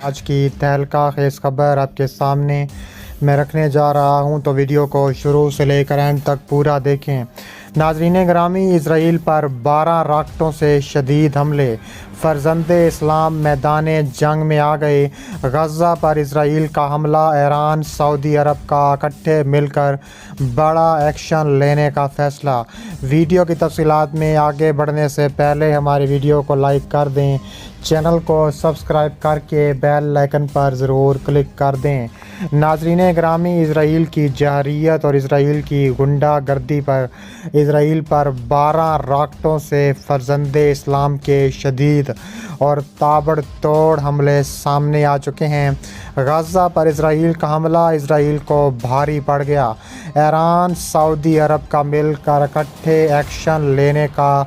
آج کی تہلکہ خیز خبر آپ کے سامنے میں رکھنے جا رہا ہوں، تو ویڈیو کو شروع سے لے کر اینڈ تک پورا دیکھیں۔ ناظرین گرامی، اسرائیل پر 12 راکٹوں سے شدید حملے، فرزند اسلام میدان جنگ میں آ گئے۔ غزہ پر اسرائیل کا حملہ، ایران سعودی عرب کا اکٹھے مل کر بڑا ایکشن لینے کا فیصلہ۔ ویڈیو کی تفصیلات میں آگے بڑھنے سے پہلے ہماری ویڈیو کو لائک کر دیں، چینل کو سبسکرائب کر کے بیل آئیکن پر ضرور کلک کر دیں۔ ناظرین گرامی، اسرائیل کی جارحیت اور اسرائیل کی غنڈہ گردی پر اسرائیل پر 12 راکٹوں سے فرزند اسلام کے شدید اور تابڑ توڑ حملے سامنے آ چکے ہیں۔ غزہ پر اسرائیل کا حملہ اسرائیل کو بھاری پڑ گیا۔ ایران سعودی عرب کا مل کر اکٹھے ایکشن لینے کا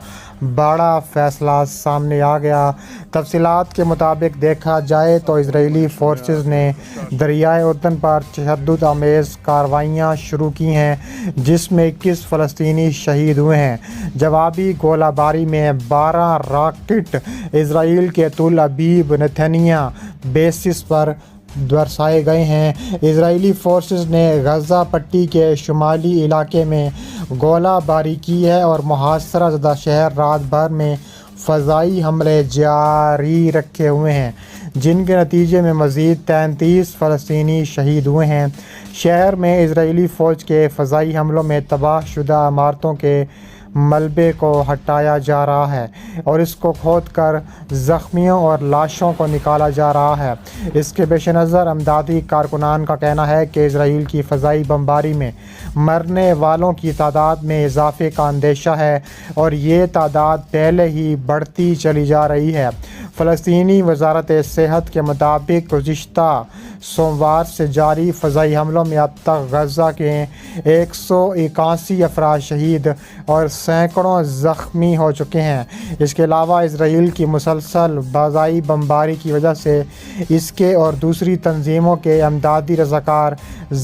بڑا فیصلہ سامنے آ گیا۔ تفصیلات کے مطابق دیکھا جائے تو اسرائیلی فورسز نے دریائے اردن پر تشدد آمیز کارروائیاں شروع کی ہیں، جس میں 21 فلسطینی شہید ہوئے ہیں۔ جوابی گولہ باری میں 12 راکٹ اسرائیل کے تل ابیب نتنیہ بیسس پر برسائے گئے ہیں۔ اسرائیلی فورسز نے غزہ پٹی کے شمالی علاقے میں گولہ باری کی ہے اور محاصرہ زدہ شہر رات بھر میں فضائی حملے جاری رکھے ہوئے ہیں، جن کے نتیجے میں مزید 33 فلسطینی شہید ہوئے ہیں۔ شہر میں اسرائیلی فوج کے فضائی حملوں میں تباہ شدہ عمارتوں کے ملبے کو ہٹایا جا رہا ہے اور اس کو کھود کر زخمیوں اور لاشوں کو نکالا جا رہا ہے۔ اس کے پیش نظر امدادی کارکنان کا کہنا ہے کہ اسرائیل کی فضائی بمباری میں مرنے والوں کی تعداد میں اضافے کا اندیشہ ہے اور یہ تعداد پہلے ہی بڑھتی چلی جا رہی ہے۔ فلسطینی وزارت صحت کے مطابق گزشتہ سوموار سے جاری فضائی حملوں میں اب تک غزہ کے 181 افراد شہید اور سینکڑوں زخمی ہو چکے ہیں۔ اس کے علاوہ اسرائیل کی مسلسل فضائی بمباری کی وجہ سے اس کے اور دوسری تنظیموں کے امدادی رضاکار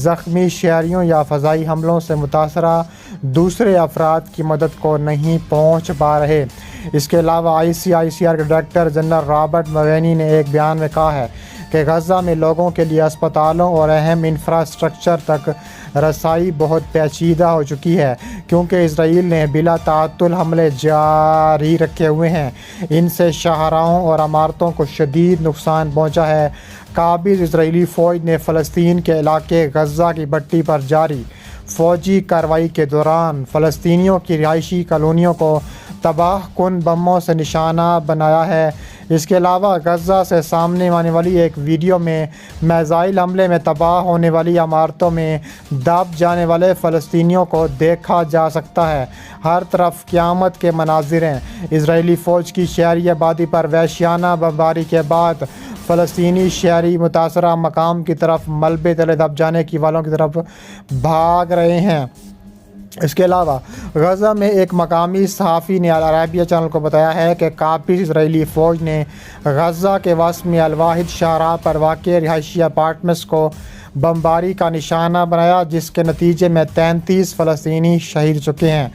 زخمی شہریوں یا فضائی حملوں سے متاثرہ دوسرے افراد کی مدد کو نہیں پہنچ پا رہے۔ اس کے علاوہ ICRC کے ڈائریکٹر جنرل رابرٹ ملینی نے ایک بیان میں کہا ہے کہ غزہ میں لوگوں کے لیے اسپتالوں اور اہم انفراسٹرکچر تک رسائی بہت پیچیدہ ہو چکی ہے، کیونکہ اسرائیل نے بلا تعطل حملے جاری رکھے ہوئے ہیں۔ ان سے شاہراہوں اور عمارتوں کو شدید نقصان پہنچا ہے۔ قابض اسرائیلی فوج نے فلسطین کے علاقے غزہ کی پٹی پر جاری فوجی کارروائی کے دوران فلسطینیوں کی رہائشی کالونیوں کو تباہ کن بموں سے نشانہ بنایا ہے۔ اس کے علاوہ غزہ سے سامنے آنے والی ایک ویڈیو میں میزائل حملے میں تباہ ہونے والی عمارتوں میں دب جانے والے فلسطینیوں کو دیکھا جا سکتا ہے۔ ہر طرف قیامت کے مناظر ہیں۔ اسرائیلی فوج کی شہری آبادی پر وحشیانہ بمباری کے بعد فلسطینی شہری متاثرہ مقام کی طرف ملبے تلے دب جانے کی والوں کی طرف بھاگ رہے ہیں۔ اس کے علاوہ غزہ میں ایک مقامی صحافی نے العربیہ چینل کو بتایا ہے کہ قابض اسرائیلی فوج نے غزہ کے وسط میں الواحد شاہراہ پر واقع رہائشی اپارٹمنٹس کو بمباری کا نشانہ بنایا، جس کے نتیجے میں 33 فلسطینی شہید چکے ہیں۔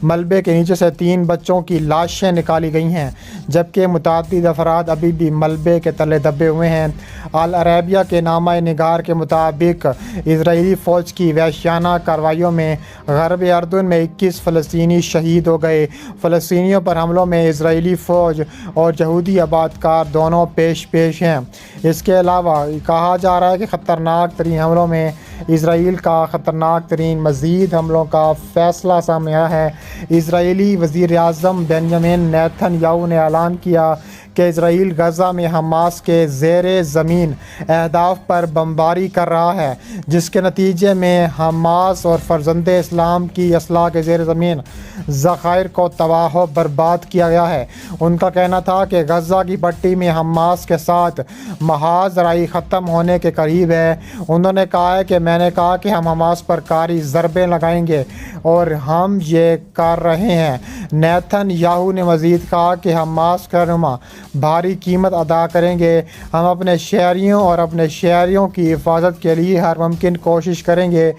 ملبے کے نیچے سے 3 بچوں کی لاشیں نکالی گئی ہیں، جبکہ متعدد افراد ابھی بھی ملبے کے تلے دبے ہوئے ہیں۔ العربیہ کے نامہ نگار کے مطابق اسرائیلی فوج کی وحشیانہ کارروائیوں میں غرب اردن میں 21 فلسطینی شہید ہو گئے۔ فلسطینیوں پر حملوں میں اسرائیلی فوج اور یہودی آباد کار دونوں پیش ہیں۔ اس کے علاوہ کہا جا رہا ہے کہ خطرناک ترین حملوں میں اسرائیل کا خطرناک ترین مزید حملوں کا فیصلہ سامنے آیا ہے۔ اسرائیلی وزیر اعظم بنیامین نیتن یاہو نے اعلان کیا کہ اسرائیل غزہ میں حماس کے زیر زمین اہداف پر بمباری کر رہا ہے، جس کے نتیجے میں حماس اور فرزند اسلام کی اسلحہ کے زیر زمین ذخائر کو تباہ و برباد کیا گیا ہے۔ ان کا کہنا تھا کہ غزہ کی پٹی میں حماس کے ساتھ محاذ رائی ختم ہونے کے قریب ہے۔ انہوں نے کہا ہے کہ میں نے کہا کہ ہم حماس پر کاری ضربیں لگائیں گے اور ہم یہ کر رہے ہیں۔ نیتن یاہو نے مزید کہا کہ حماس کے رہنما بھاری قیمت ادا کریں گے۔ ہم اپنے شہریوں اور اپنے شہریوں کی حفاظت کے لیے ہر ممکن کوشش کریں گے۔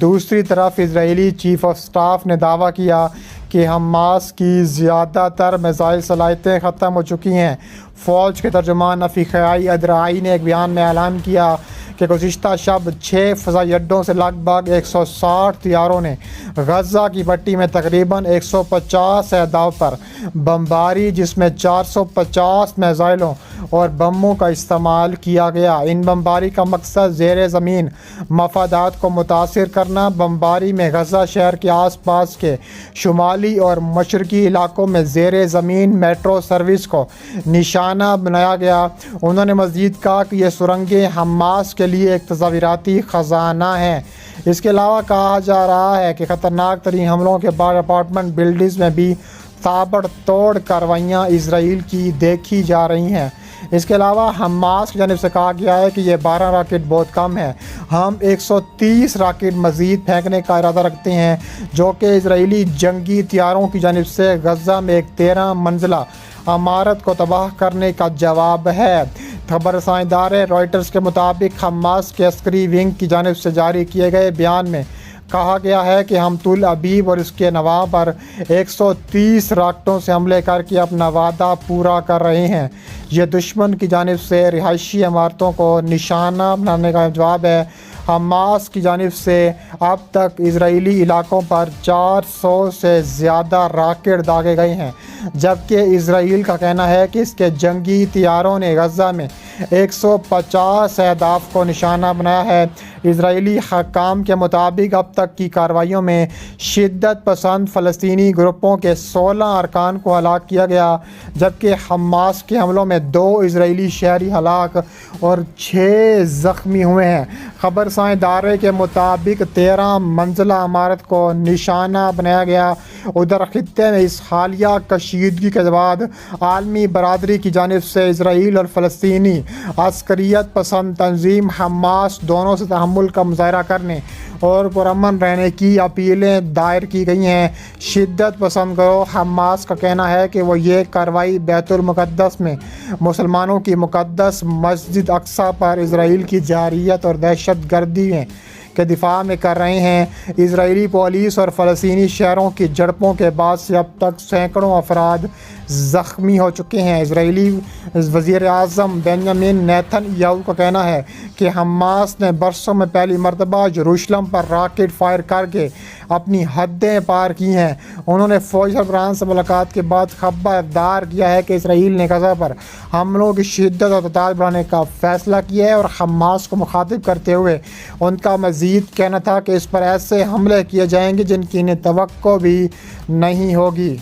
دوسری طرف اسرائیلی چیف آف سٹاف نے دعویٰ کیا کہ کہ حماس کی زیادہ تر میزائل صلاحیتیں ختم ہو چکی ہیں۔ فوج کے ترجمان افیقائی ادرائی نے ایک بیان میں اعلان کیا کہ گزشتہ شب 6 فضائی اڈوں سے لگ بھگ 160 طیاروں نے غزہ کی پٹی میں تقریباً 150 اہداف پر بمباری، جس میں 450 میزائلوں اور بموں کا استعمال کیا گیا۔ ان بمباری کا مقصد زیر زمین مفادات کو متاثر کرنا۔ بمباری میں غزہ شہر کے آس پاس کے شمالی اور مشرقی علاقوں میں زیر زمین میٹرو سروس کو نشانہ بنایا گیا۔ انہوں نے مزید کہا کہ یہ سرنگیں حماس کے لیے ایک تصویراتی خزانہ ہیں۔ اس کے علاوہ کہا جا رہا ہے کہ خطرناک ترین حملوں کے بعد اپارٹمنٹ بلڈنگز میں بھی تابڑ توڑ کارروائیاں اسرائیل کی دیکھی جا رہی ہیں۔ اس کے علاوہ حماس کی جانب سے کہا گیا ہے کہ یہ 12 راکٹ بہت کم ہے، ہم 130 راکٹ مزید پھینکنے کا ارادہ رکھتے ہیں، جو کہ اسرائیلی جنگی طیاروں کی جانب سے غزہ میں ایک 13 منزلہ عمارت کو تباہ کرنے کا جواب ہے۔ خبر رساں ادارے رائٹرز کے مطابق حماس کے عسکری ونگ کی جانب سے جاری کیے گئے بیان میں کہا گیا ہے کہ ہم تل ابیب اور اس کے نواح پر 130 راکٹوں سے حملے کر کے اپنا وعدہ پورا کر رہے ہیں۔ یہ دشمن کی جانب سے رہائشی عمارتوں کو نشانہ بنانے کا جواب ہے۔ حماس کی جانب سے اب تک اسرائیلی علاقوں پر 400 سے زیادہ راکٹ داغے گئے ہیں، جبکہ اسرائیل کا کہنا ہے کہ اس کے جنگی طیاروں نے غزہ میں 150 اہداف کو نشانہ بنایا ہے۔ اسرائیلی حکام کے مطابق اب تک کی کارروائیوں میں شدت پسند فلسطینی گروپوں کے 16 ارکان کو ہلاک کیا گیا، جبکہ حماس کے حملوں میں 2 اسرائیلی شہری ہلاک اور 6 زخمی ہوئے ہیں۔ خبر رساں ادارے کے مطابق 13 منزلہ عمارت کو نشانہ بنایا گیا۔ ادھر خطے میں اس حالیہ کشیدگی کے بعد عالمی برادری کی جانب سے اسرائیل اور فلسطینی عسکریت پسند تنظیم حماس دونوں سے تحمل کا مظاہرہ کرنے اور پرامن رہنے کی اپیلیں دائر کی گئی ہیں۔ شدت پسند گروہ حماس کا کہنا ہے کہ وہ یہ کارروائی بیت المقدس میں مسلمانوں کی مقدس مسجد اقصیٰ پر اسرائیل کی جارحیت اور دہشت گردی کے دفاع میں کر رہے ہیں۔ اسرائیلی پولیس اور فلسطینی شہروں کی جھڑپوں کے بعد سے اب تک سینکڑوں افراد زخمی ہو چکے ہیں۔ اسرائیلی وزیر اعظم بنیامین نیتن یاہو کا کہنا ہے کہ حماس نے برسوں میں پہلی مرتبہ یروشلم پر راکٹ فائر کر کے اپنی حدیں پار کی ہیں۔ انہوں نے فوجی سربراہان سے ملاقات کے بعد خبردار کیا ہے کہ اسرائیل نے غزہ پر حملوں کی شدت اور تعداد بڑھانے کا فیصلہ کیا ہے، اور حماس کو مخاطب کرتے ہوئے ان کا مزید کہنا تھا کہ اس پر ایسے حملے کیے جائیں گے جن کی انہیں توقع بھی نہیں ہوگی۔